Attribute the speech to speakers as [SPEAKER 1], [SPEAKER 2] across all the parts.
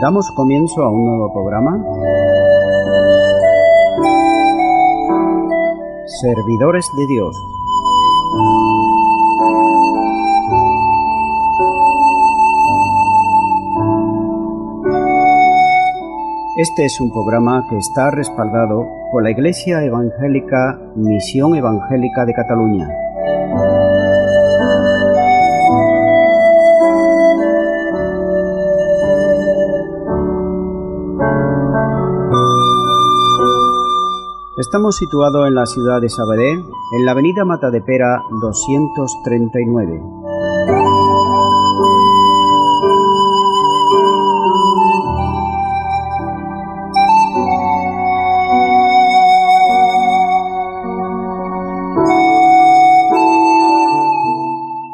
[SPEAKER 1] Damos comienzo a un nuevo programa. Servidores de Dios. Este es un programa que está respaldado por la Iglesia Evangélica Misión Evangélica de Cataluña. Estamos situados en la ciudad de Sabadell, en la avenida Matadepera 239.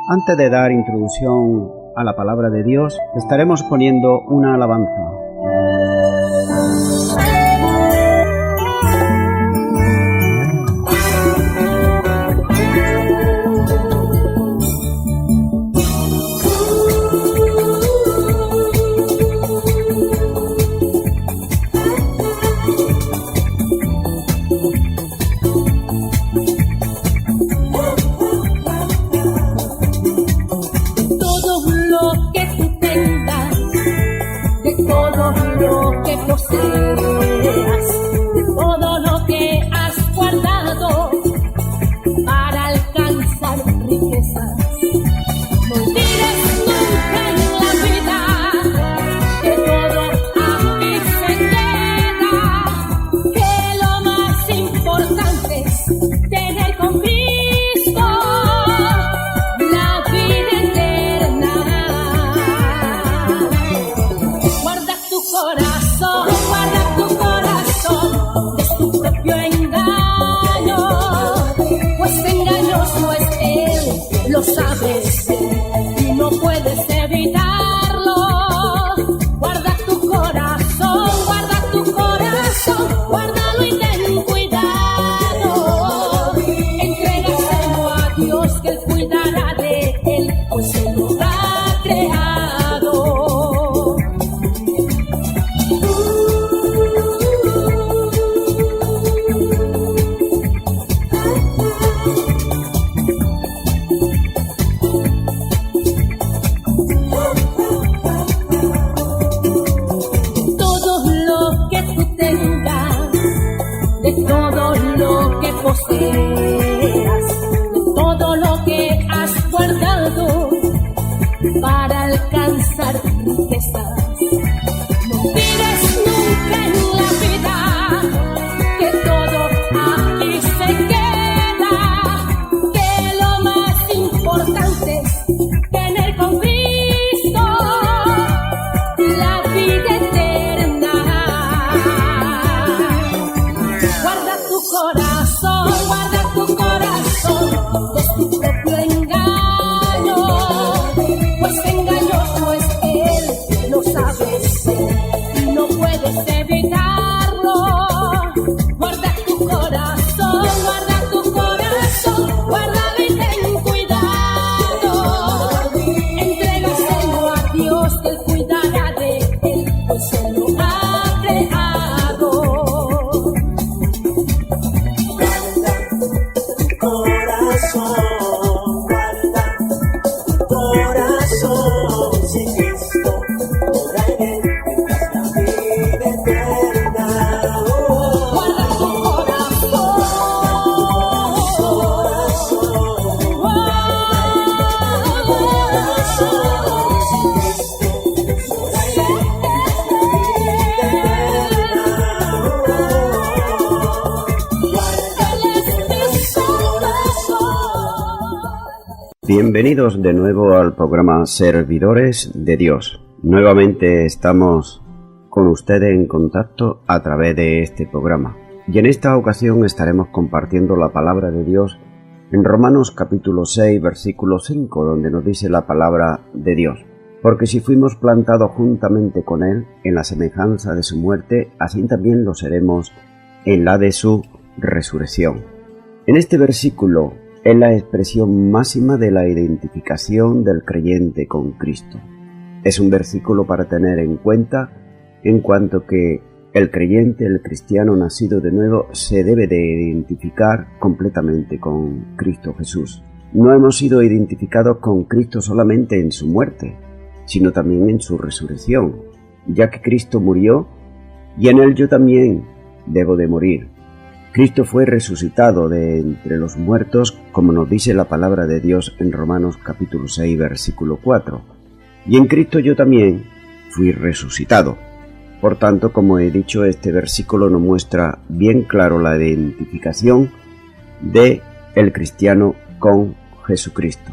[SPEAKER 1] Antes de dar introducción a la palabra de Dios, estaremos poniendo una alabanza. Bienvenidos de nuevo al programa Servidores de Dios. Nuevamente estamos con ustedes en contacto a través de este programa. Y en esta ocasión estaremos compartiendo la palabra de Dios en Romanos capítulo 6, versículo 5, donde nos dice la palabra de Dios. Porque si fuimos plantados juntamente con Él en la semejanza de su muerte, así también lo seremos en la de su resurrección. En este versículo es la expresión máxima de la identificación del creyente con Cristo. Es un versículo para tener en cuenta en cuanto que el creyente, el cristiano nacido de nuevo, se debe de identificar completamente con Cristo Jesús. No hemos sido identificados con Cristo solamente en su muerte, sino también en su resurrección, ya que Cristo murió y en él yo también debo de morir. Cristo fue resucitado de entre los muertos, como nos dice la palabra de Dios en Romanos capítulo 6, versículo 4. Y en Cristo yo también fui resucitado. Por tanto, como he dicho, este versículo nos muestra bien claro la identificación de el cristiano con Jesucristo.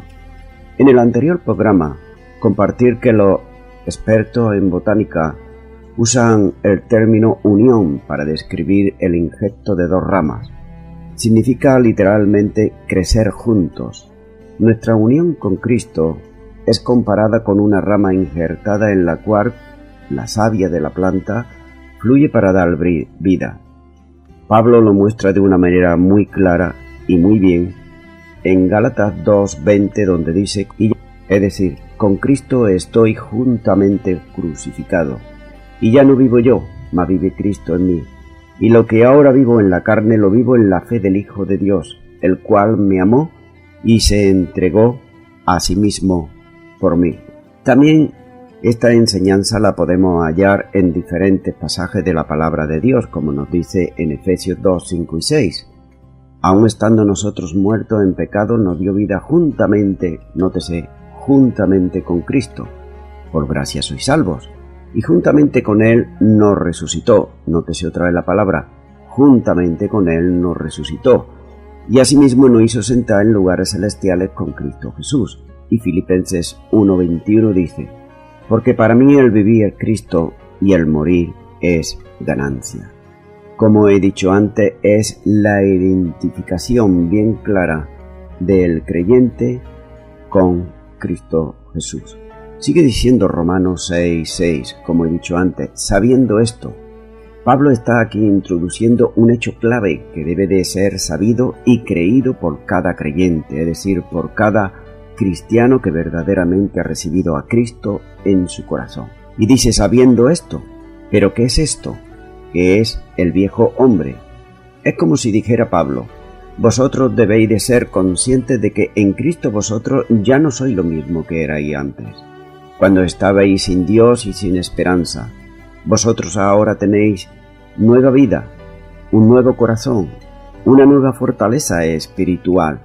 [SPEAKER 1] En el anterior programa, compartir que los expertos en botánica usan el término unión para describir el injerto de dos ramas. Significa literalmente crecer juntos. Nuestra unión con Cristo es comparada con una rama injertada en la cual la savia de la planta fluye para dar vida. Pablo lo muestra de una manera muy clara y muy bien en Gálatas 2:20, donde dice, es decir, con Cristo estoy juntamente crucificado, y ya no vivo yo, mas vive Cristo en mí. Y lo que ahora vivo en la carne lo vivo en la fe del Hijo de Dios, el cual me amó y se entregó a sí mismo por mí. También esta enseñanza la podemos hallar en diferentes pasajes de la palabra de Dios, como nos dice en Efesios 2, 5 y 6. Aun estando nosotros muertos en pecado, nos dio vida juntamente, nótese, juntamente con Cristo. Por gracia sois salvos. Y juntamente con Él nos resucitó. Nótese otra vez la palabra. Juntamente con Él nos resucitó. Y asimismo nos hizo sentar en lugares celestiales con Cristo Jesús. Y Filipenses 1:21 dice, porque para mí el vivir es Cristo y el morir es ganancia. Como he dicho antes, es la identificación bien clara del creyente con Cristo Jesús. Sigue diciendo Romanos 6:6, como he dicho antes, sabiendo esto. Pablo está aquí introduciendo un hecho clave que debe de ser sabido y creído por cada creyente, es decir, por cada cristiano que verdaderamente ha recibido a Cristo en su corazón. Y dice, sabiendo esto, ¿pero qué es esto? Que es el viejo hombre. Es como si dijera Pablo, vosotros debéis de ser conscientes de que en Cristo vosotros ya no sois lo mismo que erais antes, cuando estabais sin Dios y sin esperanza. Vosotros ahora tenéis nueva vida, un nuevo corazón, una nueva fortaleza espiritual,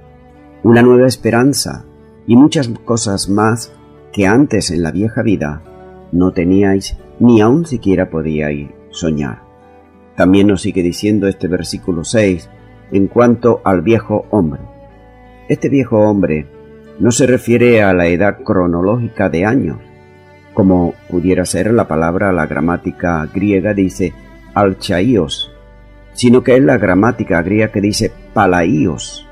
[SPEAKER 1] una nueva esperanza y muchas cosas más que antes en la vieja vida no teníais ni aun siquiera podíais soñar. También nos sigue diciendo este versículo 6 en cuanto al viejo hombre. Este viejo hombre no se refiere a la edad cronológica de años, como pudiera ser la palabra, la gramática griega dice alchaios, sino que es la gramática griega que dice palaios.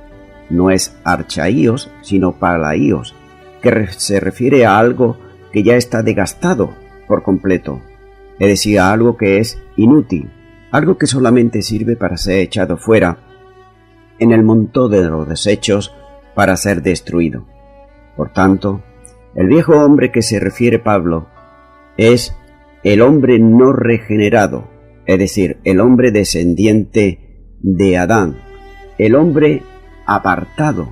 [SPEAKER 1] No es archaios, sino palaios, que se refiere a algo que ya está desgastado por completo, es decir, a algo que es inútil, algo que solamente sirve para ser echado fuera en el montón de los desechos para ser destruido. Por tanto, el viejo hombre que se refiere Pablo es el hombre no regenerado, es decir, el hombre descendiente de Adán, el hombre apartado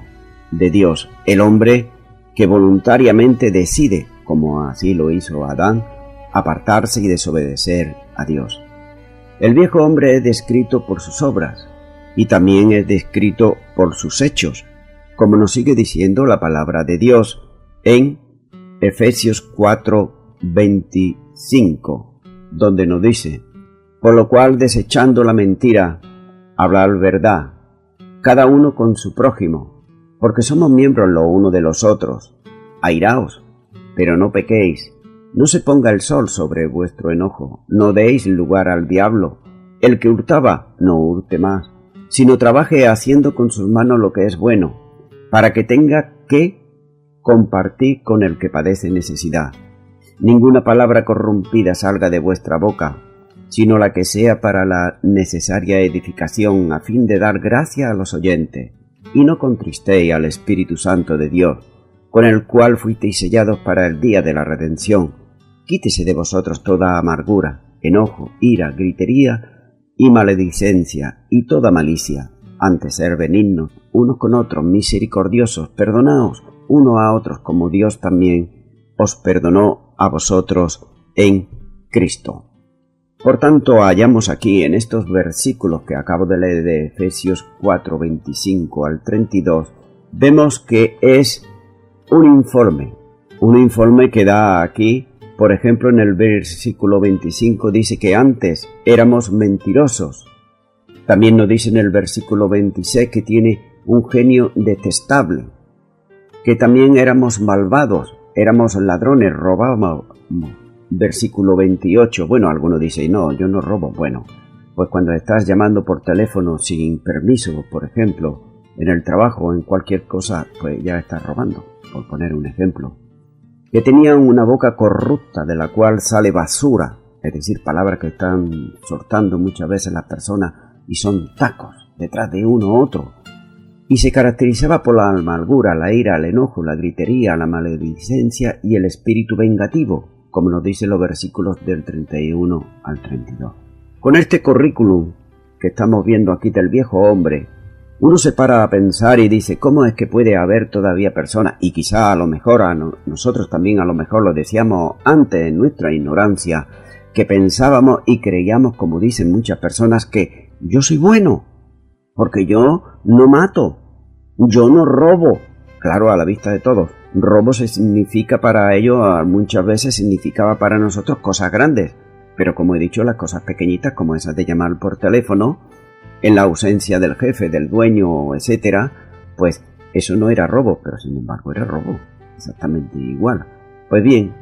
[SPEAKER 1] de Dios, el hombre que voluntariamente decide, como así lo hizo Adán, apartarse y desobedecer a Dios. El viejo hombre es descrito por sus obras y también es descrito por sus hechos, como nos sigue diciendo la palabra de Dios en Efesios 4:25, donde nos dice, por lo cual desechando la mentira, hablar verdad, cada uno con su prójimo, porque somos miembros los unos de los otros. Airaos, pero no pequéis. No se ponga el sol sobre vuestro enojo, no deis lugar al diablo. El que hurtaba, no hurte más, sino trabaje haciendo con sus manos lo que es bueno, para que tenga que compartir con el que padece necesidad. Ninguna palabra corrompida salga de vuestra boca, sino la que sea para la necesaria edificación, a fin de dar gracia a los oyentes, y no contristéis al Espíritu Santo de Dios, con el cual fuisteis sellados para el día de la redención. Quítese de vosotros toda amargura, enojo, ira, gritería y maledicencia y toda malicia. Antes ser benignos unos con otros, misericordiosos, perdonaos unos a otros como Dios también os perdonó a vosotros en Cristo. Por tanto, hallamos aquí en estos versículos que acabo de leer de Efesios 4, 25 al 32, vemos que es un informe que da aquí, por ejemplo, en el versículo 25 dice que antes éramos mentirosos. También nos dice en el versículo 26 que tiene un genio detestable, que también éramos malvados, éramos ladrones, robábamos. Versículo 28, bueno, algunos dicen, no, yo no robo. Bueno, pues cuando estás llamando por teléfono sin permiso, por ejemplo, en el trabajo o en cualquier cosa, pues ya estás robando, por poner un ejemplo. Que tenían una boca corrupta de la cual sale basura, es decir, palabras que están soltando muchas veces las personas y son tacos detrás de uno u otro. Y se caracterizaba por la amargura, la ira, el enojo, la gritería, la maledicencia y el espíritu vengativo, como nos dicen los versículos del 31 al 32. Con este currículum que estamos viendo aquí del viejo hombre, uno se para a pensar y dice, ¿cómo es que puede haber todavía personas? Y quizá a lo mejor nosotros también a lo mejor lo decíamos antes en nuestra ignorancia, que pensábamos y creíamos, como dicen muchas personas, que yo soy bueno, porque yo no mato, yo no robo. Claro, a la vista de todos, robo se significa para ellos, muchas veces significaba para nosotros cosas grandes, pero como he dicho, las cosas pequeñitas como esas de llamar por teléfono, en la ausencia del jefe, del dueño, etcétera, pues eso no era robo, pero sin embargo era robo, exactamente igual. Pues bien,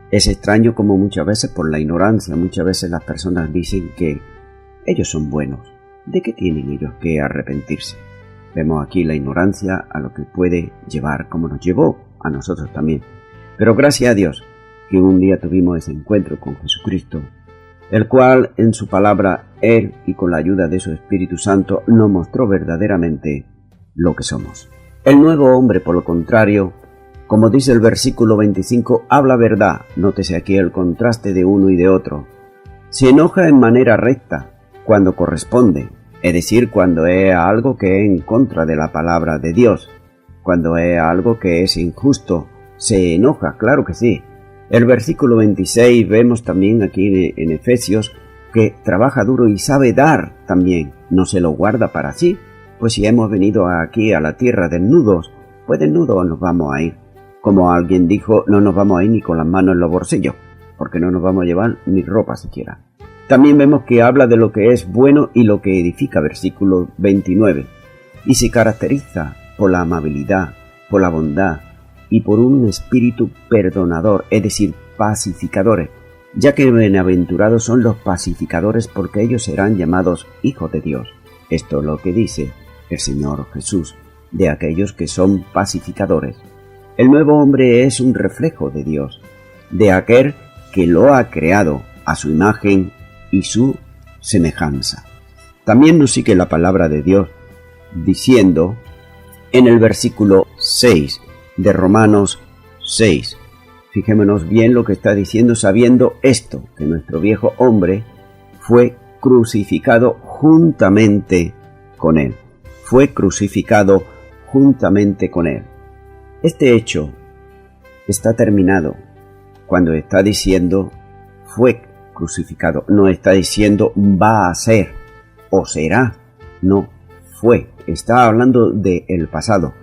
[SPEAKER 1] es extraño como muchas veces por la ignorancia, muchas veces las personas dicen que ellos son buenos. ¿De qué tienen ellos que arrepentirse? Vemos aquí la ignorancia a lo que puede llevar, como nos llevó a nosotros también. Pero gracias a Dios que un día tuvimos ese encuentro con Jesucristo, el cual en su palabra, Él y con la ayuda de su Espíritu Santo nos mostró verdaderamente lo que somos. El nuevo hombre, por lo contrario, como dice el versículo 25, habla verdad. Nótese aquí el contraste de uno y de otro. Se enoja en manera recta cuando corresponde, es decir, cuando es algo que es en contra de la palabra de Dios, cuando es algo que es injusto, se enoja, claro que sí. El versículo 26 vemos también aquí en Efesios que trabaja duro y sabe dar también, no se lo guarda para sí, pues si hemos venido aquí a la tierra desnudos, pues desnudos nos vamos a ir. Como alguien dijo, no nos vamos a ir ni con las manos en los bolsillos, porque no nos vamos a llevar ni ropa siquiera. También vemos que habla de lo que es bueno y lo que edifica, versículo 29, y se caracteriza por la amabilidad, por la bondad y por un espíritu perdonador, es decir, pacificadores, ya que bienaventurados son los pacificadores porque ellos serán llamados hijos de Dios. Esto es lo que dice el Señor Jesús de aquellos que son pacificadores. El nuevo hombre es un reflejo de Dios, de aquel que lo ha creado a su imagen y su semejanza. También nos sigue la palabra de Dios diciendo en el versículo 6 de Romanos 6. Fijémonos bien lo que está diciendo, sabiendo esto, que nuestro viejo hombre fue crucificado juntamente con él. Fue crucificado juntamente con él. Este hecho está terminado cuando está diciendo fue crucificado. No está diciendo va a ser o será. No, fue. Está hablando del pasado.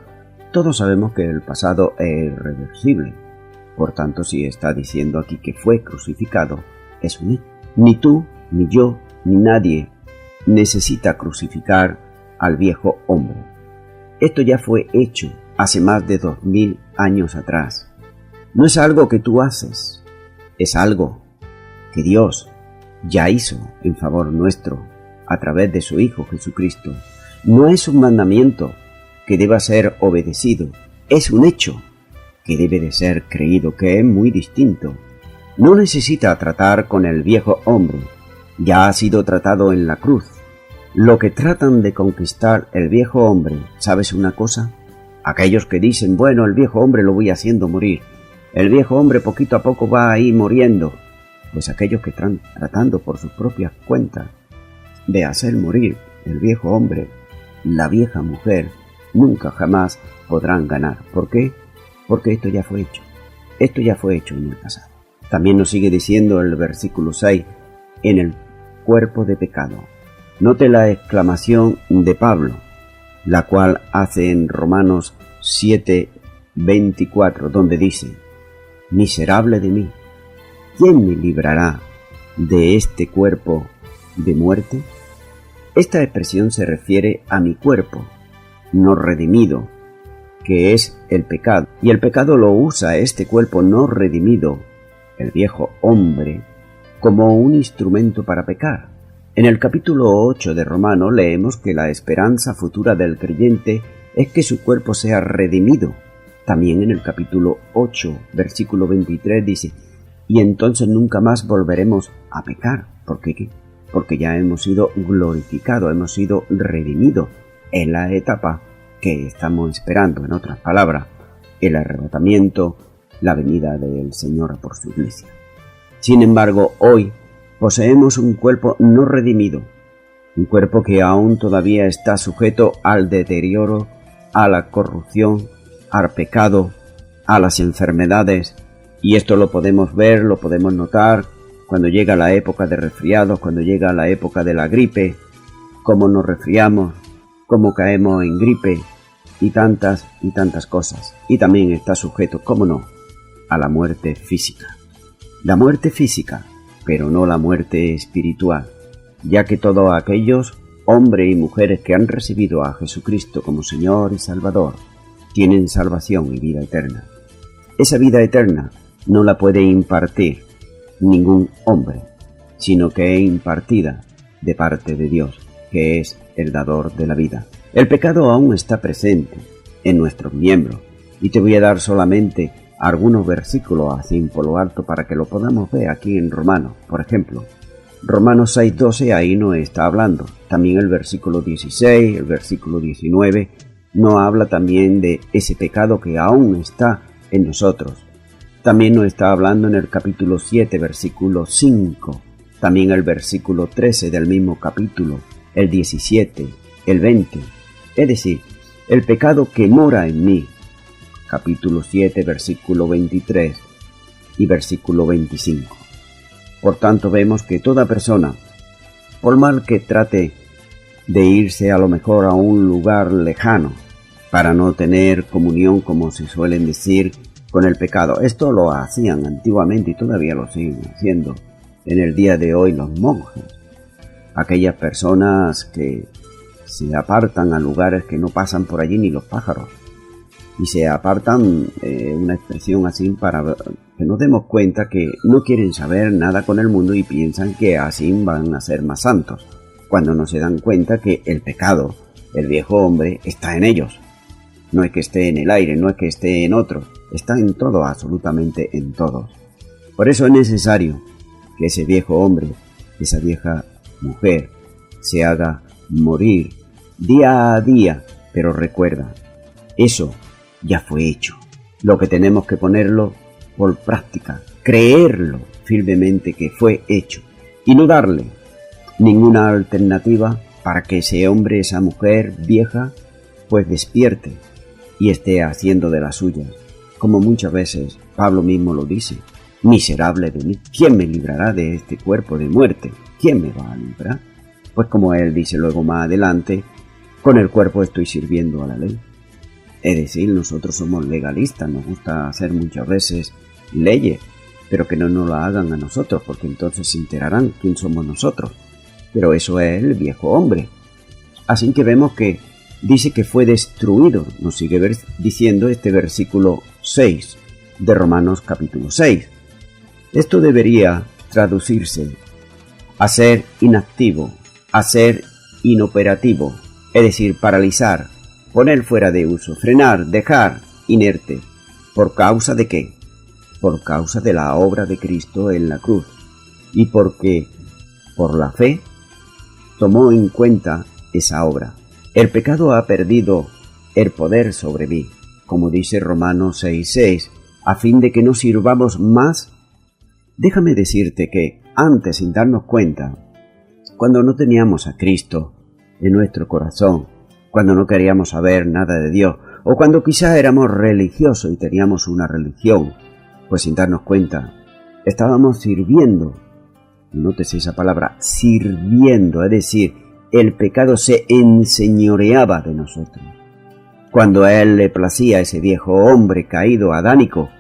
[SPEAKER 1] Todos sabemos que el pasado es irreversible. Por tanto, si está diciendo aquí que fue crucificado, es un hecho. Ni tú, ni yo, ni nadie necesita crucificar al viejo hombre. Esto ya fue hecho hace más de 2000 años atrás. No es algo que tú haces, es algo que Dios ya hizo en favor nuestro a través de su Hijo Jesucristo. No es un mandamiento que deba ser obedecido, es un hecho que debe de ser creído, que es muy distinto. No necesita tratar con el viejo hombre, ya ha sido tratado en la cruz. Lo que tratan de conquistar el viejo hombre, ¿sabes una cosa? Aquellos que dicen, bueno, el viejo hombre lo voy haciendo morir, el viejo hombre poquito a poco va a ir muriendo. pues aquellos que están tratando por sus propias cuentas de hacer morir el viejo hombre, la vieja mujer, nunca jamás podrán ganar. ¿Por qué? Porque esto ya fue hecho. Esto ya fue hecho en el pasado. También nos sigue diciendo el versículo 6, en el cuerpo de pecado. Note la exclamación de Pablo, la cual hace en Romanos 7:24, donde dice: miserable de mí, ¿quién me librará de este cuerpo de muerte? Esta expresión se refiere a mi cuerpo, no redimido, que es el pecado. Y el pecado lo usa este cuerpo no redimido, el viejo hombre, como un instrumento para pecar. En el capítulo 8 de Romanos leemos que la esperanza futura del creyente es que su cuerpo sea redimido. También en el capítulo 8, versículo 23 dice: y entonces nunca más volveremos a pecar. ¿Por qué? Porque ya hemos sido glorificados, hemos sido redimidos en la etapa que estamos esperando. En otras palabras, el arrebatamiento, la venida del Señor por su iglesia. Sin embargo, hoy poseemos un cuerpo no redimido, un cuerpo que aún todavía está sujeto al deterioro, a la corrupción, al pecado, a las enfermedades, y esto lo podemos ver, lo podemos notar cuando llega la época de resfriados, cuando llega la época de la gripe, cómo nos resfriamos, cómo caemos en gripe y tantas cosas. Y también está sujeto, cómo no, a la muerte física. La muerte física, pero no la muerte espiritual, ya que todos aquellos hombres y mujeres que han recibido a Jesucristo como Señor y Salvador tienen salvación y vida eterna. Esa vida eterna no la puede impartir ningún hombre, sino que es impartida de parte de Dios, que es el dador de la vida. El pecado aún está presente en nuestros miembros, y te voy a dar solamente algunos versículos así por lo alto para que lo podamos ver aquí en Romanos. Por ejemplo, Romanos 6:12, ahí nos está hablando. También el versículo 16, el versículo 19, nos habla también de ese pecado que aún está en nosotros. También nos está hablando en el capítulo 7, versículo 5, también el versículo 13 del mismo capítulo, el 17, el 20, es decir, el pecado que mora en mí, capítulo 7, versículo 23 y versículo 25. Por tanto, vemos que toda persona, por mal que trate de irse a lo mejor a un lugar lejano para no tener comunión, como se suelen decir, con el pecado. Esto lo hacían antiguamente y todavía lo siguen haciendo en el día de hoy los monjes. Aquellas personas que se apartan a lugares que no pasan por allí ni los pájaros. Y se apartan, una expresión así para que nos demos cuenta que no quieren saber nada con el mundo y piensan que así van a ser más santos, cuando no se dan cuenta que el pecado, el viejo hombre, está en ellos. No es que esté en el aire, no es que esté en otros, está en todo, absolutamente en todos. Por eso es necesario que ese viejo hombre, esa vieja mujer, se haga morir día a día, pero recuerda, eso ya fue hecho. Lo que tenemos que ponerlo por práctica, creerlo firmemente que fue hecho y no darle ninguna alternativa para que ese hombre, esa mujer vieja, pues despierte y esté haciendo de las suyas. Como muchas veces Pablo mismo lo dice: miserable de mí, ¿quién me librará de este cuerpo de muerte? ¿Quién me va a librar? Pues como él dice luego más adelante, con el cuerpo estoy sirviendo a la ley. Es decir, nosotros somos legalistas, nos gusta hacer muchas veces leyes, pero que no nos la hagan a nosotros, porque entonces se enterarán quién somos nosotros. Pero eso es el viejo hombre. Así que vemos que dice que fue destruido. Nos sigue diciendo este versículo 6 de Romanos capítulo 6. Esto debería traducirse a ser inactivo, a ser inoperativo, es decir, paralizar, poner fuera de uso, frenar, dejar inerte. ¿Por causa de qué? Por causa de la obra de Cristo en la cruz, y porque por la fe tomó en cuenta esa obra. El pecado ha perdido el poder sobre mí, como dice Romanos 6:6, a fin de que no sirvamos más Déjame decirte que antes, sin darnos cuenta, cuando no teníamos a Cristo en nuestro corazón, cuando no queríamos saber nada de Dios, o cuando quizá éramos religiosos y teníamos una religión, pues sin darnos cuenta, estábamos sirviendo. Nótese esa palabra, sirviendo, es decir, el pecado se enseñoreaba de nosotros. Cuando a él le placía ese viejo hombre caído adánico,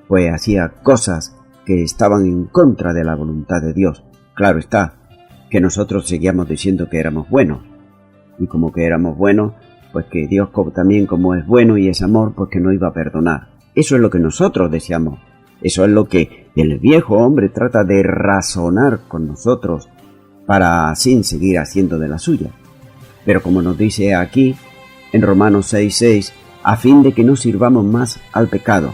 [SPEAKER 1] pues hacía cosas que estaban en contra de la voluntad de Dios. Claro está, que nosotros seguíamos diciendo que éramos buenos. Y como que éramos buenos, pues que Dios también, como es bueno y es amor, pues que no iba a perdonar. Eso es lo que nosotros deseamos. Eso es lo que el viejo hombre trata de razonar con nosotros para así seguir haciendo de la suya. Pero como nos dice aquí en Romanos 6:6, a fin de que no sirvamos más al pecado.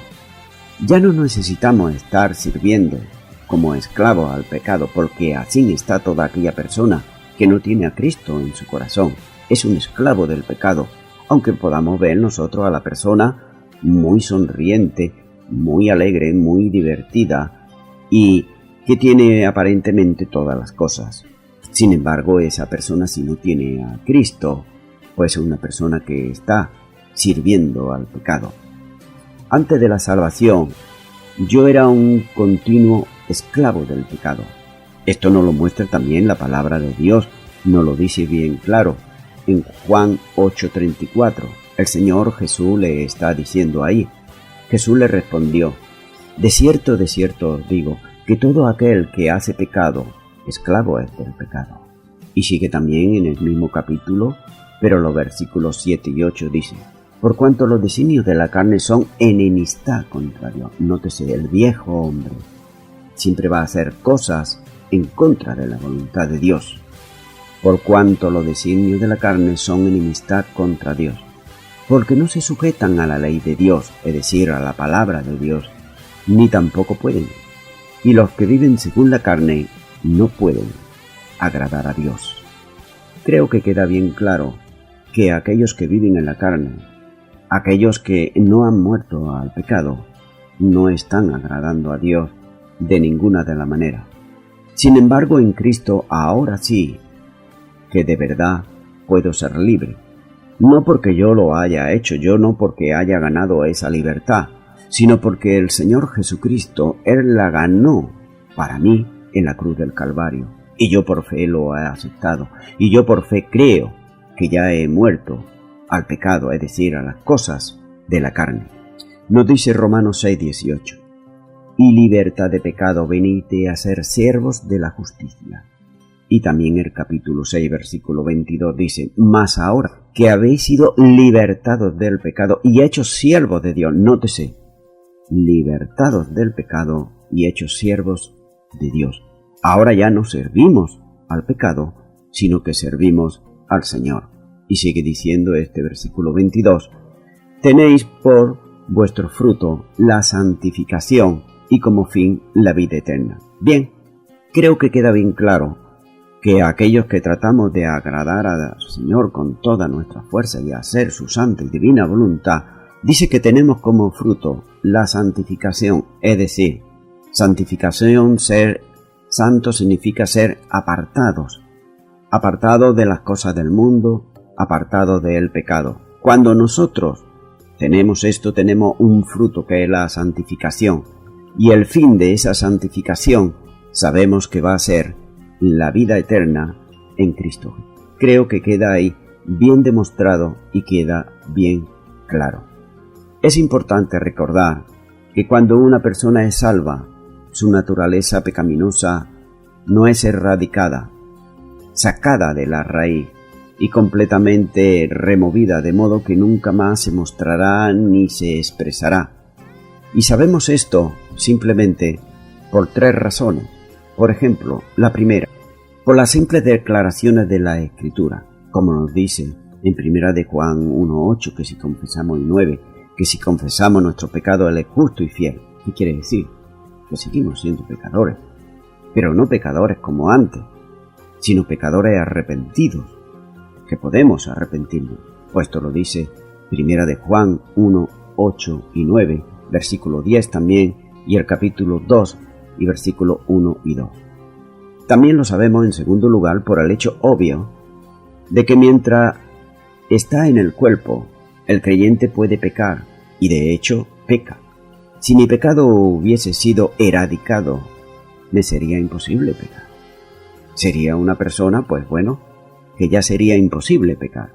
[SPEAKER 1] Ya no necesitamos estar sirviendo como esclavos al pecado, porque así está toda aquella persona que no tiene a Cristo en su corazón. Es un esclavo del pecado, aunque podamos ver nosotros a la persona muy sonriente, muy alegre, muy divertida y que tiene aparentemente todas las cosas. Sin embargo, esa persona, si no tiene a Cristo, pues es una persona que está sirviendo al pecado. Antes de la salvación, yo era un continuo esclavo del pecado. Esto nos lo muestra también la palabra de Dios, nos lo dice bien claro. En Juan 8:34, el Señor Jesús le está diciendo ahí. Jesús le respondió, de cierto os digo, que todo aquel que hace pecado, esclavo es del pecado. Y sigue también en el mismo capítulo, pero los versículos 7 y 8 dice, por cuanto los designios de la carne son enemistad contra Dios. Nótese, el viejo hombre siempre va a hacer cosas en contra de la voluntad de Dios. Por cuanto los designios de la carne son enemistad contra Dios, porque no se sujetan a la ley de Dios, es decir, a la palabra de Dios, ni tampoco pueden. Y los que viven según la carne no pueden agradar a Dios. Creo que queda bien claro que aquellos que viven en la carne, aquellos que no han muerto al pecado, no están agradando a Dios de ninguna de la manera. Sin embargo, en Cristo ahora sí, que de verdad puedo ser libre. No porque yo lo haya hecho, yo no porque haya ganado esa libertad, sino porque el Señor Jesucristo, Él la ganó para mí en la cruz del Calvario. Y yo por fe lo he aceptado. Y yo por fe creo que ya he muerto al pecado, es decir, a las cosas de la carne. Nos dice Romanos 6:18. Y libertad de pecado, venid a ser siervos de la justicia. Y también el capítulo 6, versículo 22 dice, mas ahora que habéis sido libertados del pecado y hechos siervos de Dios, nótese, libertados del pecado y hechos siervos de Dios. Ahora ya no servimos al pecado, sino que servimos al Señor. Y sigue diciendo este versículo 22, tenéis por vuestro fruto la santificación y como fin la vida eterna. Bien, creo que queda bien claro que aquellos que tratamos de agradar al Señor con toda nuestra fuerza y hacer su santa y divina voluntad, dice que tenemos como fruto la santificación, es decir, santificación, ser santo significa ser apartados de las cosas del mundo, apartados del pecado. Cuando nosotros tenemos esto, tenemos un fruto que es la santificación, y el fin de esa santificación sabemos que va a ser la vida eterna en Cristo. Creo que queda ahí bien demostrado y queda bien claro. Es importante recordar que cuando una persona es salva, su naturaleza pecaminosa no es erradicada, sacada de la raíz y completamente removida, de modo que nunca más se mostrará ni se expresará. Y sabemos esto simplemente por 3 razones. Por ejemplo, la primera, por las simples declaraciones de la Escritura, como nos dice en 1 de Juan 1:8, que si confesamos, y 9, que si confesamos nuestro pecado, Él es justo y fiel. ¿Qué quiere decir? Que seguimos siendo pecadores, pero no pecadores como antes, sino pecadores arrepentidos, que podemos arrepentirnos. Pues esto lo dice 1 de Juan 1:8 y 9, versículo 10 también, y el capítulo 2 y versículos 1 y 2. También lo sabemos en segundo lugar por el hecho obvio de que mientras está en el cuerpo, el creyente puede pecar, y de hecho peca. Si mi pecado hubiese sido eradicado, me sería imposible pecar. Sería una persona, pues bueno, que ya sería imposible pecar.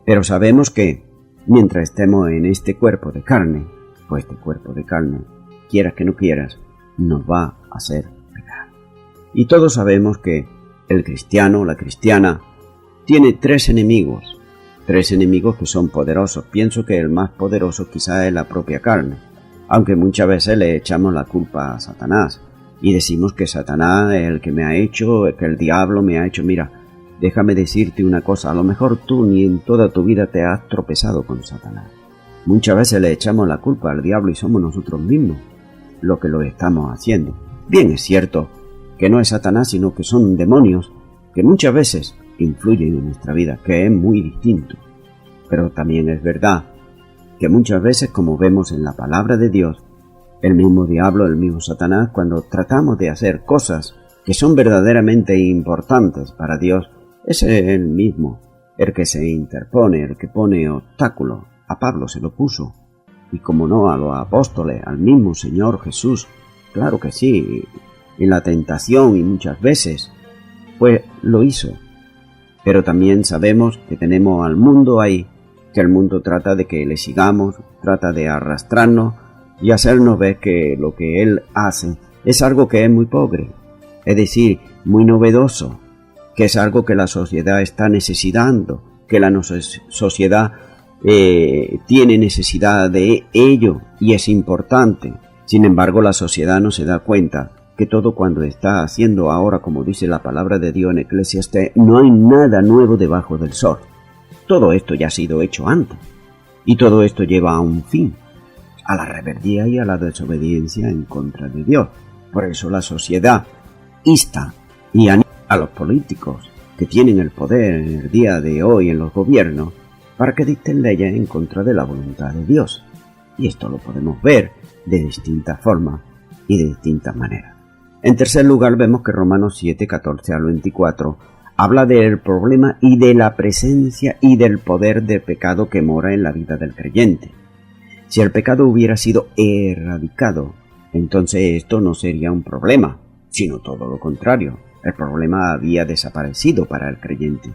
[SPEAKER 1] Pero sabemos que, mientras estemos en este cuerpo de carne, pues este cuerpo de carne, quieras que no quieras, nos va a hacer pecar. Y todos sabemos que el cristiano, la cristiana, tiene tres enemigos que son poderosos. Pienso que el más poderoso quizás es la propia carne, aunque muchas veces le echamos la culpa a Satanás y decimos que Satanás es el que me ha hecho, que el diablo me ha hecho. Mira, déjame decirte una cosa, a lo mejor tú ni en toda tu vida te has tropezado con Satanás. Muchas veces le echamos la culpa al diablo y somos nosotros mismos lo que lo estamos haciendo. Bien, es cierto que no es Satanás, sino que son demonios que muchas veces influyen en nuestra vida, que es muy distinto. Pero también es verdad que muchas veces, como vemos en la palabra de Dios, el mismo diablo, el mismo Satanás, cuando tratamos de hacer cosas que son verdaderamente importantes para Dios, es el mismo, el que se interpone, el que pone obstáculos. A Pablo se lo puso, y como no a los apóstoles, al mismo Señor Jesús, claro que sí, en la tentación y muchas veces, pues lo hizo. Pero también sabemos que tenemos al mundo ahí, que el mundo trata de que le sigamos, trata de arrastrarnos y hacernos ver que lo que él hace es algo que es muy pobre, es decir, muy novedoso, que es algo que la sociedad está necesitando, que la sociedad tiene necesidad de ello y es importante. Sin embargo, la sociedad no se da cuenta que todo cuando está haciendo ahora, como dice la palabra de Dios en Eclesiastés, no hay nada nuevo debajo del sol. Todo esto ya ha sido hecho antes, y todo esto lleva a un fin, a la rebeldía y a la desobediencia en contra de Dios. Por eso la sociedad insta y anima a los políticos que tienen el poder en el día de hoy en los gobiernos para que dicten leyes en contra de la voluntad de Dios. Y esto lo podemos ver de distintas formas y de distintas maneras. En tercer lugar, vemos que Romanos 7, 14 al 24 habla del problema y de la presencia y del poder del pecado que mora en la vida del creyente. Si el pecado hubiera sido erradicado, entonces esto no sería un problema, sino todo lo contrario. El problema había desaparecido para el creyente.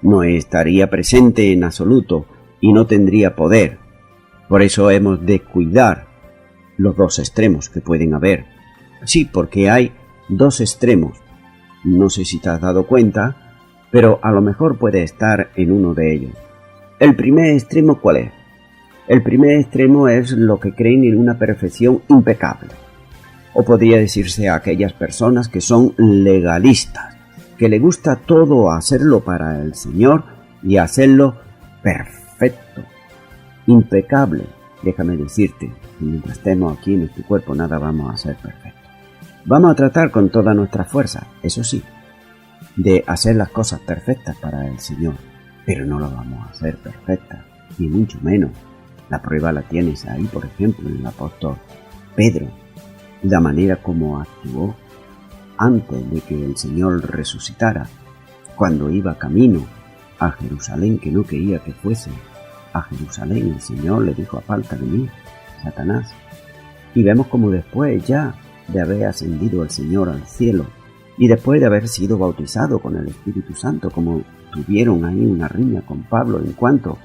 [SPEAKER 1] No estaría presente en absoluto y no tendría poder. Por eso hemos de cuidar los dos extremos que pueden haber. Sí, porque hay dos extremos. No sé si te has dado cuenta, pero a lo mejor puede estar en uno de ellos. ¿El primer extremo cuál es? El primer extremo es lo que creen en una perfección impecable. O podría decirse a aquellas personas que son legalistas, que le gusta todo hacerlo para el Señor y hacerlo perfecto, impecable. Déjame decirte que mientras estemos aquí en este cuerpo nada vamos a ser perfectos. Vamos a tratar con toda nuestra fuerza, eso sí, de hacer las cosas perfectas para el Señor, pero no lo vamos a hacer perfectas, ni mucho menos. La prueba la tienes ahí, por ejemplo, en el apóstol Pedro, la manera como actuó antes de que el Señor resucitara, cuando iba camino a Jerusalén, que no quería que fuese a Jerusalén. El Señor le dijo: aparta de mí, Satanás. Y vemos como después ya de haber ascendido el Señor al cielo y después de haber sido bautizado con el Espíritu Santo, como tuvieron ahí una riña con Pablo en cuanto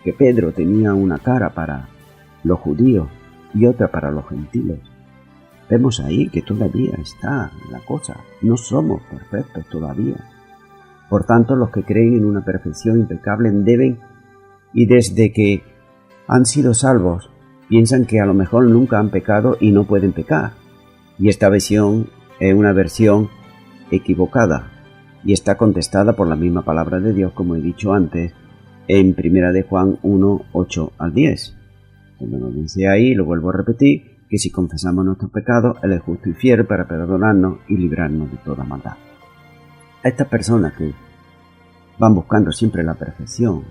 [SPEAKER 1] que Pedro tenía una cara para los judíos y otra para los gentiles. Vemos ahí que todavía está la cosa, no somos perfectos todavía. Por tanto, los que creen en una perfección impecable deben, y desde que han sido salvos, piensan que a lo mejor nunca han pecado y no pueden pecar. Y esta versión es una versión equivocada y está contestada por la misma palabra de Dios, como he dicho antes, en 1 de Juan 1, 8 al 10. Como nos dice ahí, lo vuelvo a repetir, que si confesamos nuestros pecados, Él es justo y fiel para perdonarnos y librarnos de toda maldad. A estas personas que van buscando siempre la perfección,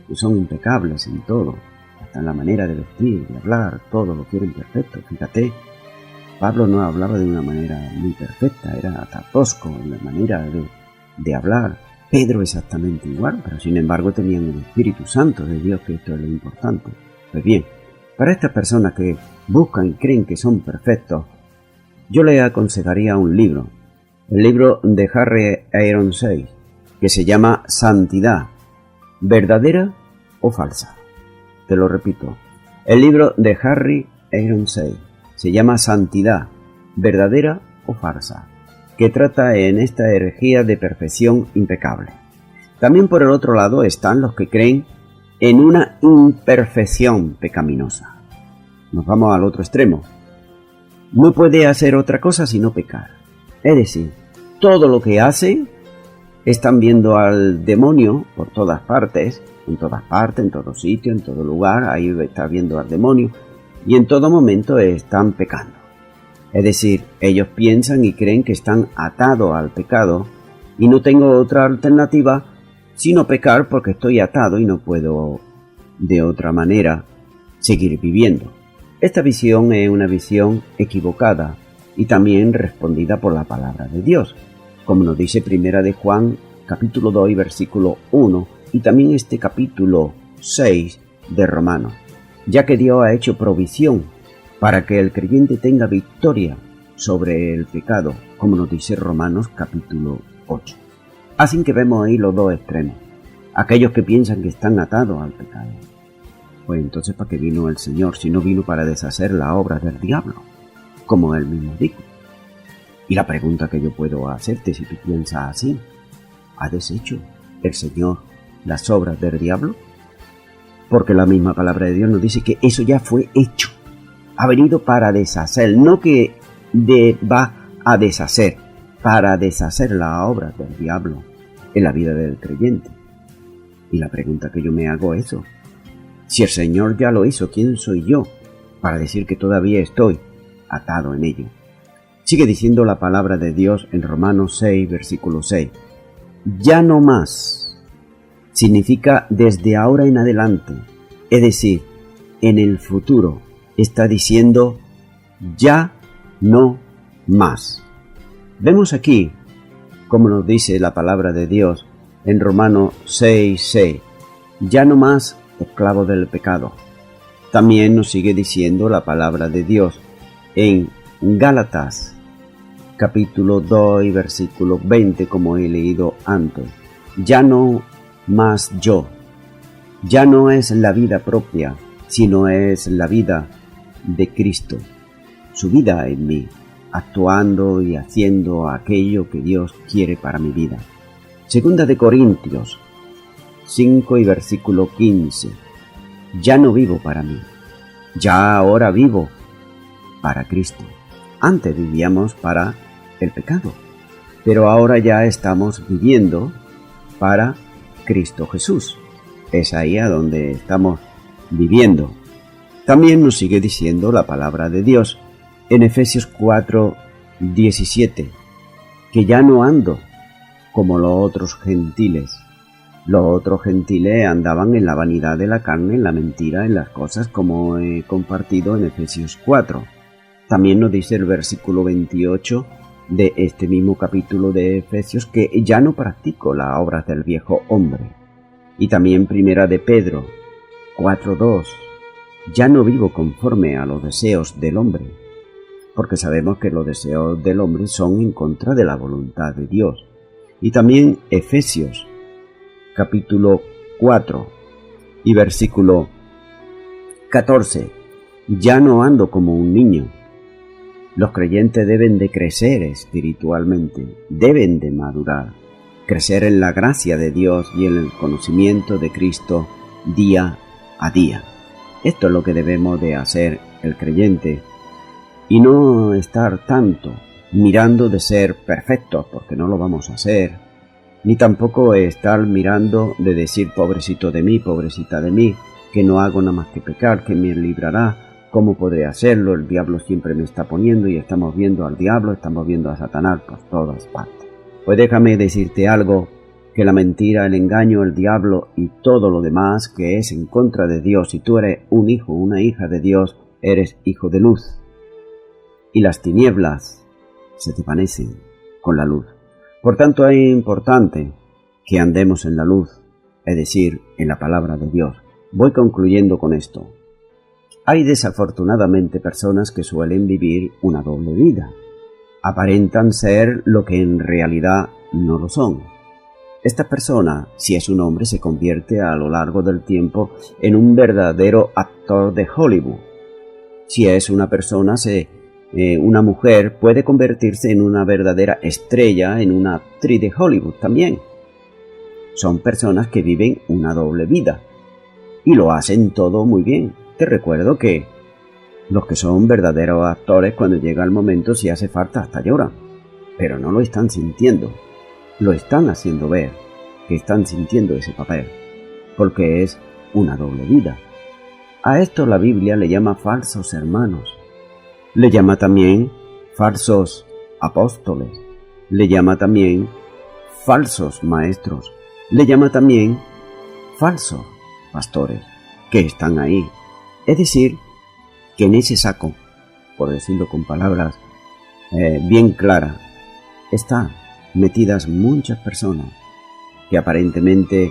[SPEAKER 1] que son impecables en todo, hasta en la manera de vestir, de hablar, todo lo quieren perfecto, fíjate, Pablo no hablaba de una manera muy perfecta, era tosco en la manera de hablar. Pedro exactamente igual, pero sin embargo tenían el Espíritu Santo de Dios, que esto es lo importante. Pues bien, para estas personas que buscan y creen que son perfectos, yo les aconsejaría un libro, el libro de Harry Ironside, que se llama Santidad, ¿verdadera o falsa? Te lo repito, el libro de Harry Ironside se llama Santidad, ¿verdadera o falsa?, que trata en esta herejía de perfección impecable. También por el otro lado están los que creen en una imperfección pecaminosa. Nos vamos al otro extremo. No puede hacer otra cosa sino pecar. Es decir, todo lo que hacen están viendo al demonio por todas partes, en todo sitio, en todo lugar, ahí está viendo al demonio, y en todo momento están pecando. Es decir, ellos piensan y creen que están atados al pecado y no tengo otra alternativa sino pecar porque estoy atado y no puedo de otra manera seguir viviendo. Esta visión es una visión equivocada y también respondida por la palabra de Dios, como nos dice Primera de Juan, capítulo 2 y versículo 1, y también este capítulo 6 de Romanos, ya que Dios ha hecho provisión para que el creyente tenga victoria sobre el pecado, como nos dice Romanos capítulo 8. Así que vemos ahí los dos extremos. Aquellos que piensan que están atados al pecado. Pues entonces, ¿para qué vino el Señor si no vino para deshacer las obras del diablo? Como él mismo dijo. Y la pregunta que yo puedo hacerte, si tú piensas así, ¿ha deshecho el Señor las obras del diablo? Porque la misma palabra de Dios nos dice que eso ya fue hecho. Ha venido para deshacer, no que va a deshacer, para deshacer las obras del diablo en la vida del creyente. Y la pregunta que yo me hago es eso. Si el Señor ya lo hizo, ¿quién soy yo para decir que todavía estoy atado en ello? Sigue diciendo la palabra de Dios en Romanos 6, versículo 6. Ya no más significa desde ahora en adelante, es decir, en el futuro. Está diciendo ya no más. Vemos aquí, como nos dice la palabra de Dios en Romanos 6:6, ya no más esclavo del pecado. También nos sigue diciendo la palabra de Dios en Gálatas capítulo 2 y versículo 20, como he leído antes. Ya no más yo. Ya no es la vida propia, sino es la vida de Cristo, su vida en mí, actuando y haciendo aquello que Dios quiere para mi vida. Segunda de Corintios 5 y versículo 15. Ya no vivo para mí, ya ahora vivo para Cristo. Antes vivíamos para el pecado, pero ahora ya estamos viviendo para Cristo Jesús. Es ahí a donde estamos viviendo. También nos sigue diciendo la palabra de Dios en Efesios 4:17, que ya no ando como los otros gentiles. Los otros gentiles andaban en la vanidad de la carne, en la mentira, en las cosas, como he compartido en Efesios 4. También nos dice el versículo 28 de este mismo capítulo de Efesios que ya no practico las obras del viejo hombre. Y también Primera de Pedro 4:2. Ya no vivo conforme a los deseos del hombre, porque sabemos que los deseos del hombre son en contra de la voluntad de Dios. Y también Efesios, capítulo 4 y versículo 14. Ya no ando como un niño. Los creyentes deben de crecer espiritualmente, deben de madurar, crecer en la gracia de Dios y en el conocimiento de Cristo día a día. Esto es lo que debemos de hacer el creyente y no estar tanto mirando de ser perfectos, porque no lo vamos a hacer, ni tampoco estar mirando de decir pobrecito de mí, pobrecita de mí, que no hago nada más que pecar, que me librará, cómo podré hacerlo, el diablo siempre me está poniendo y estamos viendo al diablo, estamos viendo a Satanás por todas partes. Pues déjame decirte algo, que la mentira, el engaño, el diablo y todo lo demás que es en contra de Dios, si tú eres un hijo, una hija de Dios, eres hijo de luz. y las tinieblas se desvanecen con la luz. Por tanto, es importante que andemos en la luz, es decir, en la palabra de Dios. Voy concluyendo con esto. Hay desafortunadamente personas que suelen vivir una doble vida. Aparentan ser lo que en realidad no lo son. Esta persona, si es un hombre, se convierte a lo largo del tiempo en un verdadero actor de Hollywood. Si es una persona, una mujer puede convertirse en una verdadera estrella, en una actriz de Hollywood también. Son personas que viven una doble vida y lo hacen todo muy bien. Te recuerdo que los que son verdaderos actores, cuando llega el momento, si hace falta, hasta lloran, pero no lo están sintiendo. Lo están haciendo ver que están sintiendo ese papel, porque es una doble vida. A esto la Biblia le llama falsos hermanos, le llama también falsos apóstoles, le llama también falsos maestros, le llama también falsos pastores que están ahí. Es decir, que en ese saco, por decirlo con palabras bien claras, están metidas muchas personas que aparentemente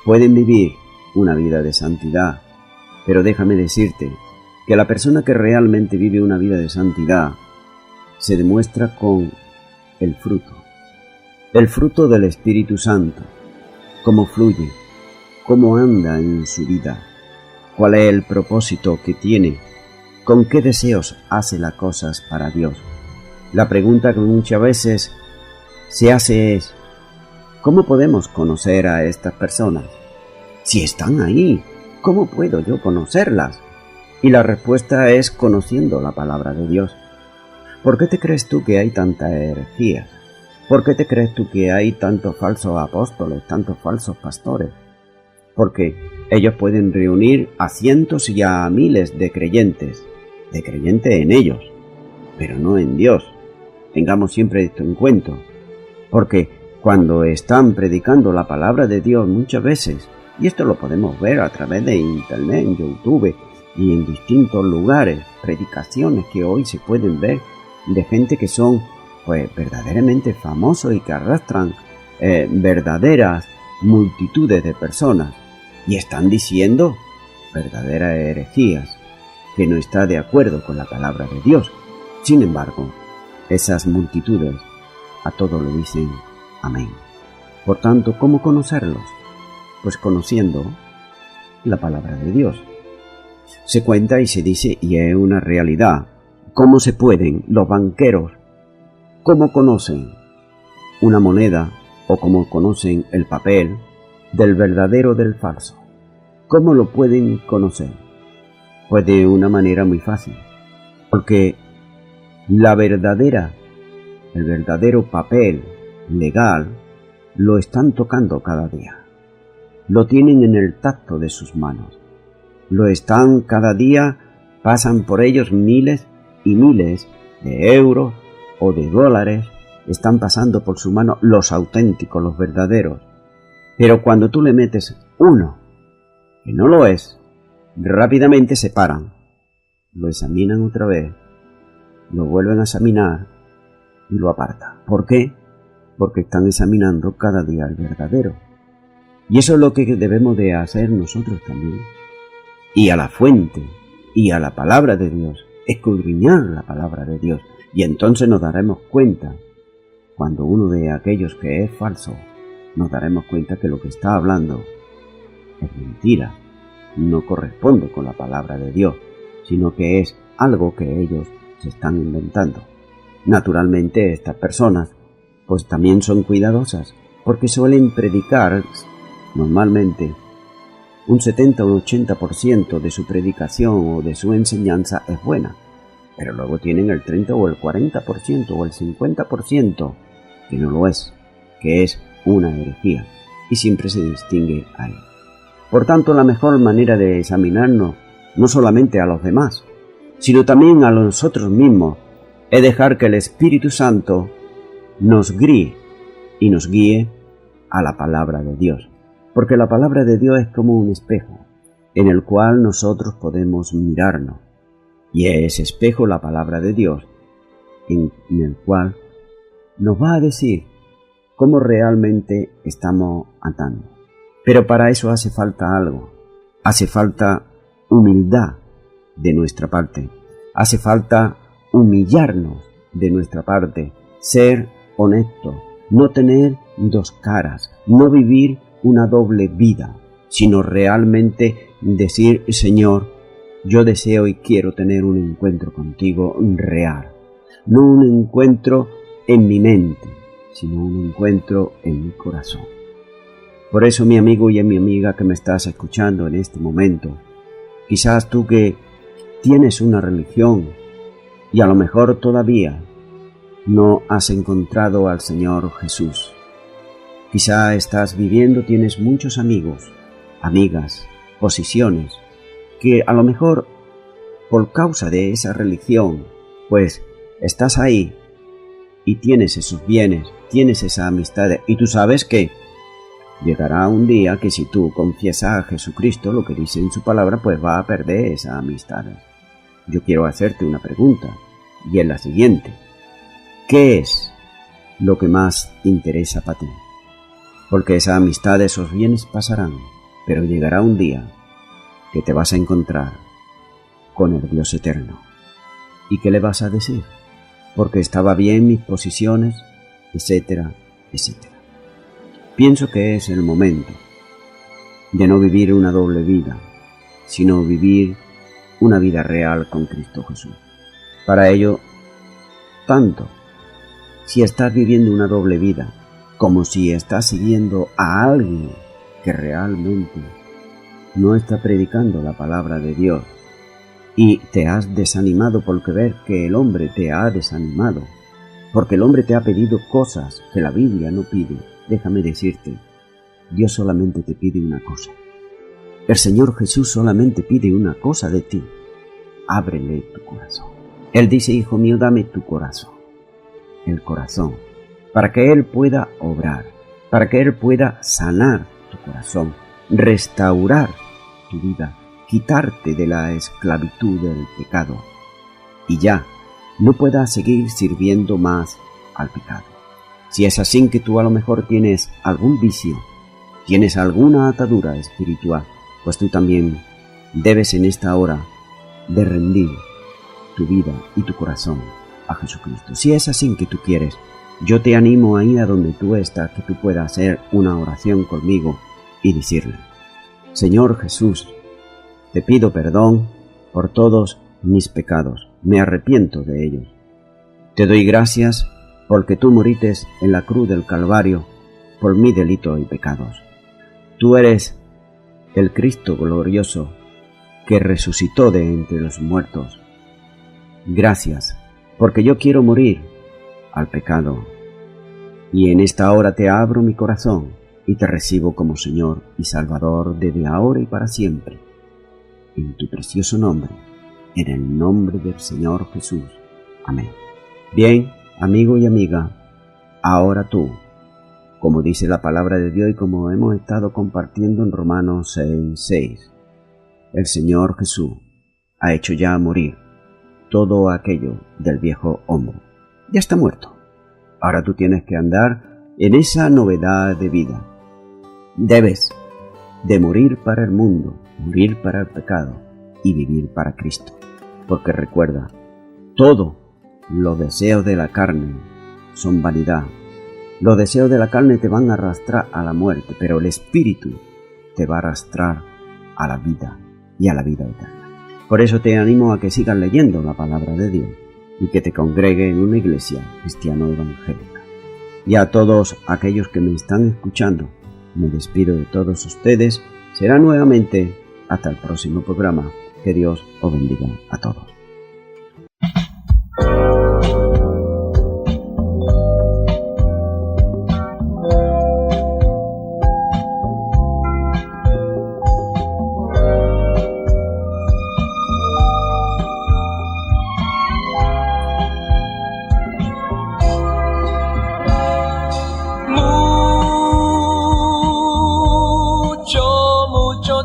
[SPEAKER 1] pueden vivir una vida de santidad, pero déjame decirte que la persona que realmente vive una vida de santidad se demuestra con el fruto del Espíritu Santo, cómo fluye, cómo anda en su vida, cuál es el propósito que tiene, con qué deseos hace las cosas para Dios. La pregunta que muchas veces se hace es, ¿cómo podemos conocer a estas personas? Si están ahí, ¿cómo puedo yo conocerlas? Y la respuesta es conociendo la palabra de Dios. ¿Por qué te crees tú que hay tanta herejía? ¿Por qué te crees tú que hay tantos falsos apóstoles, tantos falsos pastores? Porque ellos pueden reunir a cientos y a miles de creyentes en ellos, pero no en Dios. Tengamos siempre esto en cuenta, porque cuando están predicando la palabra de Dios muchas veces, y esto lo podemos ver a través de internet, en YouTube y en distintos lugares, predicaciones que hoy se pueden ver de gente que son pues verdaderamente famosos y que arrastran verdaderas multitudes de personas y están diciendo verdaderas herejías que no está de acuerdo con la palabra de Dios. Sin embargo, esas multitudes a todo lo dicen amén. Por tanto, ¿cómo conocerlos? Pues conociendo la palabra de Dios. Se cuenta y se dice, y es una realidad, cómo se pueden los banqueros, cómo conocen una moneda o cómo conocen el papel del verdadero del falso. ¿Cómo lo pueden conocer? Pues de una manera muy fácil, porque el verdadero papel legal lo están tocando cada día. Lo tienen en el tacto de sus manos. Lo están cada día, pasan por ellos miles y miles de euros o de dólares, están pasando por su mano los auténticos, los verdaderos. Pero cuando tú le metes uno que no lo es, rápidamente se paran, lo examinan otra vez, lo vuelven a examinar y lo apartan. ¿Por qué? Porque están examinando cada día el verdadero. Y eso es lo que debemos de hacer nosotros también. Y a la fuente y a la palabra de Dios, escudriñar la palabra de Dios. Y entonces nos daremos cuenta, cuando uno de aquellos que es falso, nos daremos cuenta que lo que está hablando es mentira, no corresponde con la palabra de Dios, sino que es algo que ellos se están inventando. Naturalmente estas personas pues también son cuidadosas, porque suelen predicar normalmente un 70 o un 80% de su predicación o de su enseñanza es buena, pero luego tienen el 30 o el 40% o el 50% que no lo es, que es una herejía, y siempre se distingue ahí. Por tanto, la mejor manera de examinarnos, no solamente a los demás, sino también a nosotros mismos, es dejar que el Espíritu Santo nos guíe y nos guíe a la palabra de Dios. Porque la palabra de Dios es como un espejo en el cual nosotros podemos mirarnos. Y ese espejo, la palabra de Dios, en el cual nos va a decir cómo realmente estamos andando. Pero para eso hace falta algo. Hace falta humildad de nuestra parte. Hace falta humillarnos de nuestra parte. Ser honesto. No tener dos caras. No vivir una doble vida. Sino realmente decir, Señor, yo deseo y quiero tener un encuentro contigo real. No un encuentro en mi mente, sino un encuentro en mi corazón. Por eso, mi amigo y mi amiga que me estás escuchando en este momento, quizás tú que tienes una religión y a lo mejor todavía no has encontrado al Señor Jesús. Quizás estás viviendo, tienes muchos amigos, amigas, posiciones, que a lo mejor por causa de esa religión, pues estás ahí y tienes esos bienes, tienes esa amistad, y tú sabes que llegará un día que si tú confiesas a Jesucristo lo que dice en su palabra, pues va a perder esa amistad. Yo quiero hacerte una pregunta, y es la siguiente. ¿Qué es lo que más interesa para ti? Porque esa amistad, esos bienes pasarán, pero llegará un día que te vas a encontrar con el Dios eterno. ¿Y qué le vas a decir? Porque estaba bien mis posiciones, etcétera, etcétera. Pienso que es el momento de no vivir una doble vida, sino vivir una vida real con Cristo Jesús. Para ello, tanto si estás viviendo una doble vida, como si estás siguiendo a alguien que realmente no está predicando la palabra de Dios, y te has desanimado porque ver que el hombre te ha desanimado, porque el hombre te ha pedido cosas que la Biblia no pide. Déjame decirte, Dios solamente te pide una cosa. El Señor Jesús solamente pide una cosa de ti. Ábrele tu corazón. Él dice, hijo mío, dame tu corazón. El corazón. Para que Él pueda obrar. Para que Él pueda sanar tu corazón. Restaurar tu vida. Quitarte de la esclavitud del pecado y ya no puedas seguir sirviendo más al pecado. Si es así que tú a lo mejor tienes algún vicio, tienes alguna atadura espiritual, pues tú también debes en esta hora de rendir tu vida y tu corazón a Jesucristo. Si es así que tú quieres, yo te animo a ir a donde tú estás, que tú puedas hacer una oración conmigo y decirle, Señor Jesús, te pido perdón por todos mis pecados, me arrepiento de ellos. Te doy gracias porque tú moriste en la cruz del Calvario por mi delito y pecados. Tú eres el Cristo glorioso que resucitó de entre los muertos. Gracias, porque yo quiero morir al pecado. Y en esta hora te abro mi corazón y te recibo como Señor y Salvador desde ahora y para siempre. En tu precioso nombre, en el nombre del Señor Jesús. Amén. Bien, amigo y amiga, ahora tú, como dice la palabra de Dios y como hemos estado compartiendo en Romanos 6, el Señor Jesús ha hecho ya morir todo aquello del viejo hombre. Ya está muerto. Ahora tú tienes que andar en esa novedad de vida. Debes de morir para el mundo, morir para el pecado y vivir para Cristo. Porque recuerda, todos los deseos de la carne son vanidad. Los deseos de la carne te van a arrastrar a la muerte, pero el Espíritu te va a arrastrar a la vida y a la vida eterna. Por eso te animo a que sigas leyendo la palabra de Dios y que te congregue en una iglesia cristiano-evangélica. Y a todos aquellos que me están escuchando, me despido de todos ustedes. Será nuevamente hasta el próximo programa. Que Dios os bendiga a todos.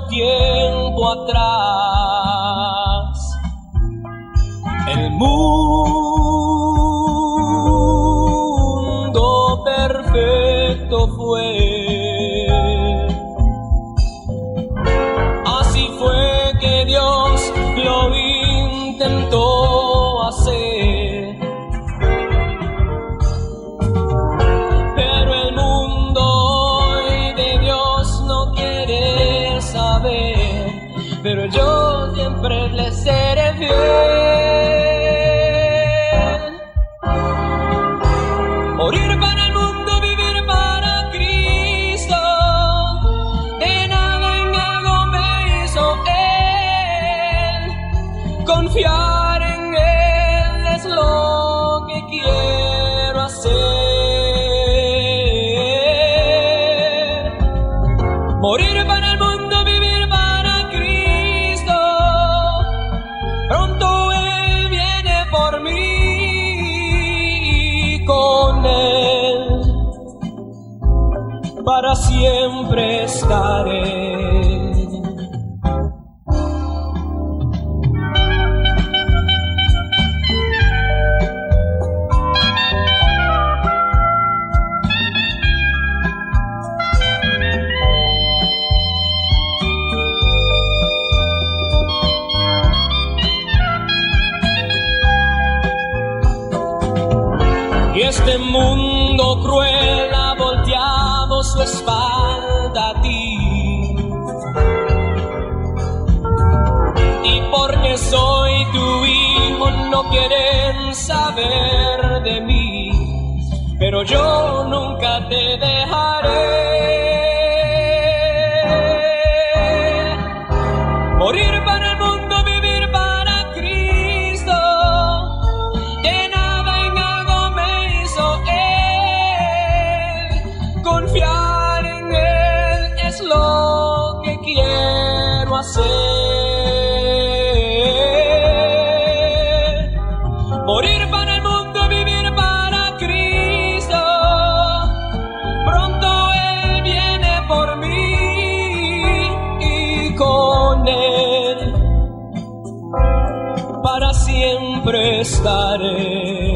[SPEAKER 2] Tiempo atrás, el mundo siempre estaré. Y este mundo cruel ha volteado su espalda a ti. Y porque soy tu hijo no quieren saber de mí, pero yo nunca te dejaré. Morir para el mundo, vivir para Cristo. Confiar en Él es lo que quiero hacer. Morir para el mundo, vivir para Cristo. Pronto Él viene por mí y con Él para siempre estaré.